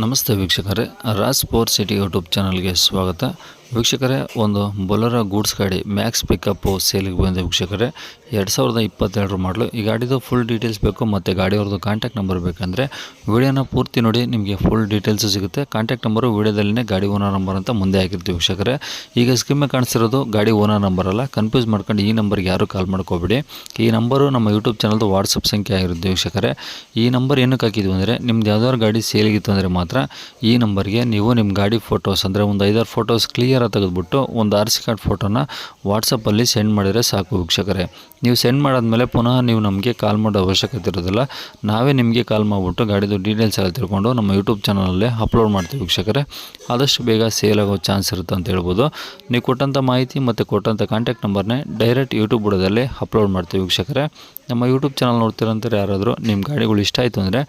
ನಮಸ್ತೆ ವೀಕ್ಷಕರೇ, Raj sport city YouTube ಚಾನಲ್ಗೆ ಸ್ವಾಗತ. ವೀಕ್ಷಕರೇ, ಒಂದು ಬೊಲೆರೋ ಗೂಡ್ಸ್ ಗಾಡಿ ಮ್ಯಾಕ್ಸ್ ಪಿಕಪ್ಪು ಸೇಲಿಗೆ ಬಂದಿದೆ ವೀಕ್ಷಕರೇ. 2022 ಮಾಡಲು. ಈ ಗಾಡಿದು ಫುಲ್ ಡೀಟೇಲ್ಸ್ ಬೇಕು ಮತ್ತು ಗಾಡಿಯವ್ರದ್ದು ಕಾಂಟ್ಯಾಕ್ಟ್ ನಂಬರ್ ಬೇಕಂದರೆ ವಿಡಿಯೋನ ಪೂರ್ತಿ ನೋಡಿ, ನಿಮಗೆ ಫುಲ್ ಡೀಟೇಲ್ಸು ಸಿಗುತ್ತೆ. ಕಾಂಟ್ಯಾಕ್ಟ್ ನಂಬರು ವಿಡಿಯೋದಲ್ಲೇ ಗಾಡಿ ಓನರ್ ನಂಬರ್ ಅಂತ ಮುಂದೆ ಹಾಕಿರ್ತೀವಿ ವೀಕ್ಷಕರೇ. ಈಗ ಸ್ಕ್ರೀನ್ ಕಾಣಿಸ್ತಿರೋದು ಗಾಡಿ ಓನರ್ ನಂಬರ್ ಅಲ್ಲ, ಕನ್ಫ್ಯೂಸ್ ಮಾಡ್ಕೊಂಡು ಈ ನಂಬರ್ಗೆ ಯಾರು ಕಾಲ್ ಮಾಡ್ಕೋಬೇಡಿ. ಈ ನಂಬರು ನಮ್ಮ ಯೂಟ್ಯೂಬ್ ಚಾನಲ್ದು ವಾಟ್ಸಪ್ ಸಂಖ್ಯೆ ಆಗಿರುತ್ತೆ ವೀಕ್ಷಕರೇ. ಈ ನಂಬರ್ ಏನಕ್ಕೆ ಹಾಕಿದ್ವಿ ಅಂದರೆ, ನಿಮ್ದು ಯಾವ್ದಾದ್ರು ಗಾಡಿ ಸೇಲಿಗಿತ್ತು ಅಂದರೆ ಮಾತ್ರ ಈ ನಂಬರ್ಗೆ ನೀವು ನಿಮ್ಮ ಗಾಡಿ ಫೋಟೋಸ್ ಅಂದರೆ ಒಂದು 5-6 ಫೋಟೋಸ್ ಕ್ಲಿಯರ್ ತೆಗೆದುಬಿಟ್ಟು ಒಂದು RC ಕಾರ್ಡ್ ಫೋಟೋನ ವಾಟ್ಸಪ್ಪಲ್ಲಿ ಸೆಂಡ್ ಮಾಡಿದರೆ ಸಾಕು ವೀಕ್ಷಕರೇ. ನೀವು ಸೆಂಡ್ ಮಾಡಾದ್ಮೇಲೆ ಪುನಃ ನೀವು ನಮಗೆ ಕಾಲ್ ಮಾಡೋ ಅವಶ್ಯಕತೆ ಇರೋದಿಲ್ಲ. ನಾವೇ ನಿಮಗೆ ಕಾಲ್ ಮಾಡಿಬಿಟ್ಟು ಗಾಡಿದು ಡೀಟೇಲ್ಸ್ ಎಲ್ಲ ತಿಳ್ಕೊಂಡು ನಮ್ಮ ಯೂಟ್ಯೂಬ್ ಚಾನಲಲ್ಲಿ ಅಪ್ಲೋಡ್ ಮಾಡ್ತೀವಿ ವೀಕ್ಷಕರೇ. ಆದಷ್ಟು ಬೇಗ ಸೇಲ್ ಆಗೋ ಚಾನ್ಸ್ ಇರುತ್ತೆ ಅಂತ ಹೇಳ್ಬೋದು. ನೀವು ಕೊಟ್ಟಂಥ ಮಾಹಿತಿ ಮತ್ತು ಕೊಟ್ಟಂಥ ಕಾಂಟ್ಯಾಕ್ಟ್ ನಂಬರ್ನೇ ಡೈರೆಕ್ಟ್ ಯೂಟ್ಯೂಬ್ ಬುಡದಲ್ಲಿ ಅಪ್ಲೋಡ್ ಮಾಡ್ತೀವಿ ವೀಕ್ಷಕರೇ. ನಮ್ಮ ಯೂಟ್ಯೂಬ್ ಚಾನಲ್ ನೋಡ್ತಿರೋಂಥವ್ರು ಯಾರಾದರೂ ನಿಮ್ಮ ಗಾಡಿಗಳು ಇಷ್ಟ ಆಯಿತು ಅಂದರೆ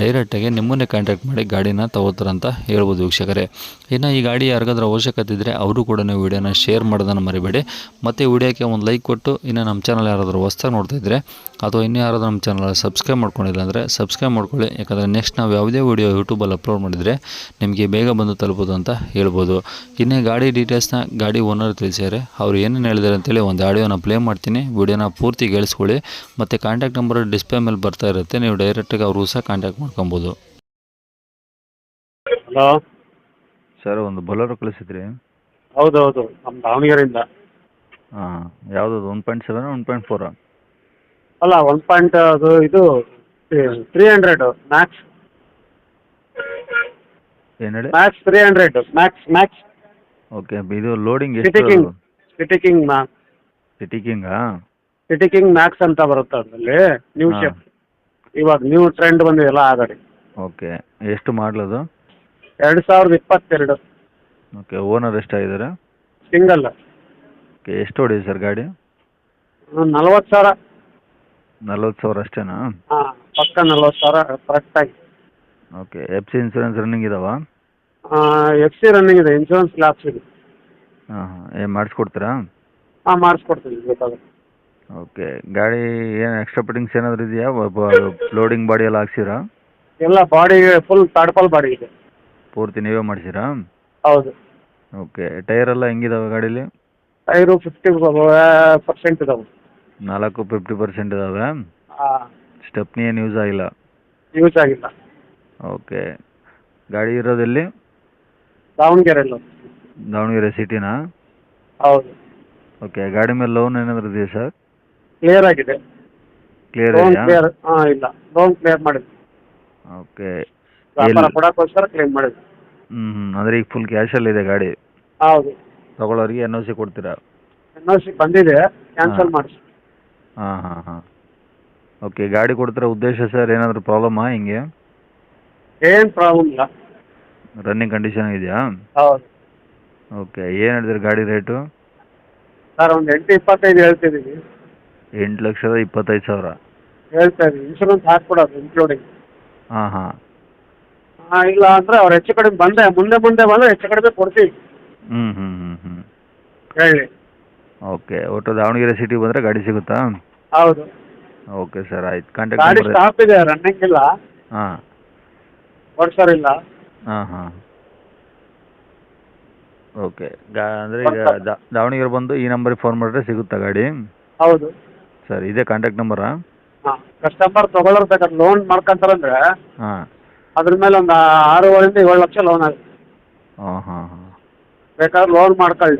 ಡೈರೆಕ್ಟಾಗಿ ನಿಮ್ಮನ್ನೇ ಕಾಂಟ್ಯಾಕ್ಟ್ ಮಾಡಿ ಗಾಡಿನ ತಗೋತಾರಂತ ಹೇಳ್ಬೋದು ವೀಕ್ಷಕರೇ. ಇನ್ನು ಈ ಗಾಡಿ ಯಾರಿಗಾದ್ರೂ ಅವಶ್ಯಕತೆ ಇದ್ದರೆ ಅವರು ಕೂಡ ನೀವು ವೀಡಿಯೋನ ಶೇರ್ ಮಾಡೋದನ್ನು ಮರಿಬೇಡಿ. ಮತ್ತು ವಿಡಿಯೋಕ್ಕೆ ಒಂದು ಲೈಕ್ ಕೊಟ್ಟು, ಇನ್ನು ನಮ್ಮ ಚಾನಲ್ ಯಾರಾದರೂ ಹೊಸ್ದಾಗಿ ನೋಡ್ತಾ ಇದ್ದರೆ ಅಥವಾ ಇನ್ನೂ ಯಾರಾದರೂ ನಮ್ಮ ಚಾನಲ್ ಸಬ್ಸ್ಕ್ರೈಬ್ ಮಾಡ್ಕೊಂಡಿಲ್ಲ ಅಂದರೆ ಸಬ್ಸ್ಕ್ರೈಬ್ ಮಾಡ್ಕೊಳ್ಳಿ. ಯಾಕಂದರೆ ನೆಕ್ಸ್ಟ್ ನಾವು ಯಾವುದೇ ವೀಡಿಯೋ ಯೂಟ್ಯೂಬಲ್ಲಿ ಅಪ್ಲೋಡ್ ಮಾಡಿದರೆ ನಿಮಗೆ ಬೇಗ ಬಂದು ತಲುಪೋದು ಅಂತ ಹೇಳ್ಬೋದು. ಇನ್ನೇ ಗಾಡಿ ಡೀಟೇಲ್ಸ್ನ ಗಾಡಿ ಓನರ್ ತಿಳಿಸಿದ್ದಾರೆ. ಅವ್ರು ಏನೇನು ಹೇಳಿದ್ದಾರೆ ಅಂತೇಳಿ ಒಂದು ಆಡಿಯೋನ ಪ್ಲೇ ಮಾಡ್ತೀನಿ, ವೀಡಿಯೋನ ಪೂರ್ತಿ ಕೇಳಿಸ್ಕೊಳ್ಳಿ. ಮತ್ತು ಕಾಂಟ್ಯಾಕ್ಟ್ ನಂಬರ್ ಡಿಸ್ಪ್ಲೇ ಮೇಲೆ ಬರ್ತಾ ಇರುತ್ತೆ, ನೀವು ಡೈರೆಕ್ಟಾಗಿ ಅವರು ಸಹ ಕಾಂಟ್ಯಾಕ್ಟ್ ಮಾಡ್ಕೊಬೋದು. ಹಲೋ ಸರ್, ಒಂದು ಬೊಲೆರೋ ಕಳಿಸಿದ್ರಿ. ಹೌದೌದು, ನಮ್ಮ ದಾವಣಗೆರೆಯಿಂದ. ಹಾಂ, ಯಾವುದದು 1.7 1.4? ಅಲ್ಲ, 1 ಅದು ಇದು 300 ಮ್ಯಾಕ್ಸ್. ಏನು ಹೇಳಿ? Max 300 max. ಓಕೆ, ಇದು ಲೋಡಿಂಗ್ ಸಿಟಿ ಎಷ್ಟು? King max. ಸಿಟಿ ಕಿಂಗಾ? ಸಿಟಿ ಕಿಂಗ್ ಮ್ಯಾಕ್ಸ್ ಅಂತ ಬರುತ್ತೆ ಅದರಲ್ಲಿ. ನ್ಯೂ ಹಾ. ಶೇಪ್, ಇವಾಗ ನ್ಯೂ ಟ್ರೆಂಡ್ ಬಂದಿದೆಲ್ಲ ಆ ಗಾಡಿ. ಓಕೆ, ಎಷ್ಟು ಮಾಡಲದು? 2022 ಓಕೆ, ಓನರ್ ಎಷ್ಟಾಗಿದ್ದಾರೆ? ಸಿಂಗಲ್. ಓಕೆ, ಎಷ್ಟು ಹೊಡಿದೆ ಸರ್ ಗಾಡಿ? 40,000. 40,000 ಅಷ್ಟೇನಾ? ಹಾಂ, ಪಕ್ಕ 40,000 ಕರೆಕ್ಟಾಗಿ. ಓಕೆ, FC ಇನ್ಸೂರೆನ್ಸ್ ರನ್ನಿಂಗ್ ಇದಾವಾ? FC ರನ್ನಿಂಗ್ ಇದೆ, ಇನ್ಶೂರೆನ್ಸ್ ಲ್ಯಾಪ್ಸ್ ಇದೆ. ಹಾಂ ಹಾಂ, ಏನು ಮಾಡಿಸ್ಕೊಡ್ತೀರಾ? ಹಾಂ, ಮಾಡಿಸ್ಕೊಡ್ತೀನಿ ಬೇಕಾದ್ರೆ. ಓಕೆ, ಗಾಡಿ ಏನು ಎಕ್ಸ್ಟ್ರಾ ಫಿಟ್ಟಿಂಗ್ಸ್ ಏನಾದರೂ ಇದೆಯಾ? ಲೋಡಿಂಗ್ ಬಾಡಿ ಎಲ್ಲ ಹಾಕ್ಸಿರಾ? ಎಲ್ಲ ಬಾಡಿಗೆ ಫುಲ್ ತಾಡ್ಪಾಲ್ ಬಾಡಿ ಇದೆ. ಪೂರ್ತಿ ನೀವೇ ಮಾಡಿಸಿರಾ? ಹೌದು. ಓಕೆ, ಟೈರ್ ಎಲ್ಲ ಹೆಂಗಿದಾವೆ ಗಾಡೀಲಿ? ಟೈರು 50% ಇದಾವೆ. 50% ಇದಾವೆ. ಹಾಂ, ಸ್ಟೆಪ್ನಿ ಏನು ಯೂಸ್ ಆಗಿಲ್ಲ? ಯೂಸ್ ಆಗಿಲ್ಲ. ಓಕೆ, ಗಾಡಿ ಇರೋದೆಲ್ಲಿ? ದಾವಣಗೆರೆಲ್ಲ. ದಾವಣಗೆರೆ ಸಿಟಿನಾ? ಹೌದು. ಓಕೆ, ಗಾಡಿ ಮೇಲೆ ಲೋನ್ ಏನಾದರೂ ಇದೆಯಾ ಸರ್? ಕ್ಲಿಯರ್ ಆಗಿದೆ. ಕ್ಲಿಯರ್ ಲೋನ್ ಇದೆಯಾ? ಕ್ಲಿಯರ್, ಇಲ್ಲ, ಲೋನ್ ಕ್ಲಿಯರ್ ಮಾಡಿದ್ವಿ. ಓಕೆ, ವ್ಯಾಪಾರ ಕೊಡೋಕ್ಕೋಸ್ಕರ ಕ್ಲೇಮ್ ಮಾಡಿದ್ವಿ. ಅಂದರೆ ಈಗ ಫುಲ್ ಕ್ಯಾಶಲ್ಲಿದೆ ಗಾಡಿ? ಹೌದು. ತಗೊಳ್ಳೋರಿಗೆ NOC ಕೊಡ್ತೀರಾ? NOC ಬಂದಿದೆ, ಕ್ಯಾನ್ಸಲ್ ಮಾಡಿಸಿ. ಹಾಂ ಹಾಂ ಹಾಂ. ಓಕೆ, ಗಾಡಿ ಕೊಡ್ತಿರೋ ಉದ್ದೇಶ ಸರ್ ಏನಾದರೂ ಪ್ರಾಬ್ಲಮ್ಮಾ ಹಿಂಗೆ? ಏನು ಪ್ರಾಬ್ಲಮ್ ಇಲ್ಲ. ರನ್ನಿಂಗ್ ಕಂಡೀಷನ್ ಇದೆಯಾ? ಹೌದು. ಓಕೆ, ಏನು ಹೇಳಿದ್ರಿ ಗಾಡಿ ರೇಟು? ಸರ್, ಒಂದು 8-25 ಹೇಳ್ತಿದ್ದೀವಿ. 8,25,000 ಹೇಳ್ತಾ ಇದ್ದೀವಿ. ಇನ್ಶೂರೆನ್ಸ್ ಹಾಕ್ಕೊಡೋದು ಇನ್ಕ್ಲೂಡಿಂಗ್. ಹಾಂ ಹಾಂ. ಇಲ್ಲ ಅಂದರೆ ಅವ್ರು ಹೆಚ್ಚು ಕಡಿಮೆ ಮುಂದೆ ಬಂದರೆ ಹೆಚ್ಚು ಕಡಿಮೆ ಕೊಡ್ತೀವಿ. ಹ್ಞೂ ಹೇಳಿ. ಓಕೆ, ಒಟ್ಟು ದಾವಣಗೆರೆ ಸಿಟಿ ಬಂದರೆ ಗಾಡಿ ಸಿಗುತ್ತಾ? ಹೌದು. ಓಕೆ ಸರ್, ಆಯ್ತು. ಕಾಂಟ್ಯಾಕ್ಟ್ ಗಾಡಿ ನಂಬರ್? ಸ್ಟಾಪ್ ಇದೆ, ರನ್ನಿಂಗ್ ಇಲ್ಲ, ಹಾಂ ಓಡಿಸೋರಿಲ್ಲ. ಹಾಂ ಹಾಂ. ಓಕೆ, ಅಂದರೆ ಈಗ ದಾವಣಗೆರೆ ಬಂದು ಈ ನಂಬರಿಗೆ ಫೋನ್ ಮಾಡಿದ್ರೆ ಸಿಗುತ್ತಾ ಗಾಡಿ? ಹೌದು. ಸರ್, ಇದೇ ಕಾಂಟ್ಯಾಕ್ಟ್ ನಂಬರಾ? ಹಾಂ, ಕಸ್ಟಮರ್ ತೊಗೊಳ್ಳೋರು ಬೇಕಾದ್ರೆ ಲೋನ್ ಮಾಡ್ಕೊಂತಾರಂದ್ರೆ ಹಾಂ. ಅದ್ರ ಮೇಲೆ ಒಂದು 6.5 7 ಲಕ್ಷ ಲೋನ್ ಆಗುತ್ತೆ. ಹಾಂ ಹಾಂ ಹಾಂ. ಬೇಕಾದ್ರೆ ಲೋನ್ ಮಾಡ್ಕೊಳ್ಳಿ.